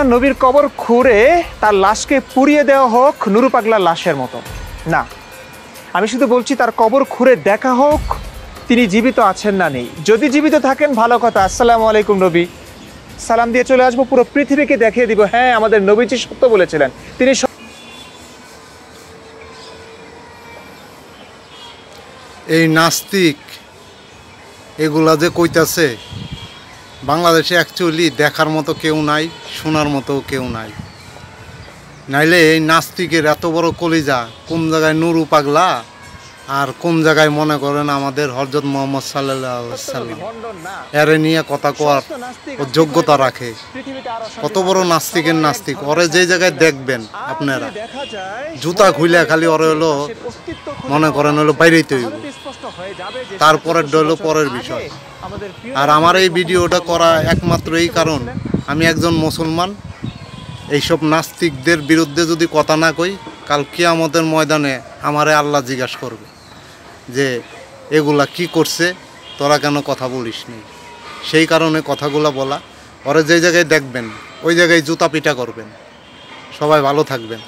আমার নবীর কবর খুঁড়ে তার লাশকে পুড়িয়ে দেওয়া হোক নুরু পাগলার লাশের মতো না, আমি শুধু বলছি তার কবর খুঁড়ে দেখা হোক তিনি জীবিত আছেন না নেই। যদি জীবিত থাকেন ভালো কথা, আসসালামু আলাইকুম নবী, সালাম দিয়ে চলে আসবো, পুরো পৃথিবীকে দেখিয়ে দিব হ্যাঁ আমাদের নবীজি সত্য বলেছিলেন। তিনি এই নাস্তিক এগুলা যে কইতাছে, বাংলাদেশে অ্যাকচুয়ালি দেখার মতো কেউ নাই, শোনার মতো কেউ নাই। নাইলে এই নাস্তিকের এত বড় কলিজা কোন জায়গায় নুরু পাগলা আর কোন জায়গায় মনে করেন আমাদের হযরত মুহাম্মদ সাল্লাল্লাহু আলাইহি সাল্লাম, এরে নিয়ে কথা কওয়ার যোগ্যতা রাখে। কত বড় নাস্তিকের নাস্তিক, ওরে যে জায়গায় দেখবেন আপনারা জুতা খুলে খালি ওরে হলো মনে করেন হলো বাইরেই তৈরি, তারপরে হলো পরের বিষয়। আর আমার এই ভিডিওটা করা একমাত্র এই কারণ, আমি একজন মুসলমান, এইসব নাস্তিকদের বিরুদ্ধে যদি কথা না কই, কাল কিয়ামতের ময়দানে আমারে আল্লাহ জিজ্ঞাসা করবে যে এগুলা কি করছে, তোরা কেন কথা বলিস নি। সেই কারণে কথাগুলো বলা। ওরা যে জায়গায় দেখবেন ওই জায়গায় জুতা পিটা করবেন। সবাই ভালো থাকবেন।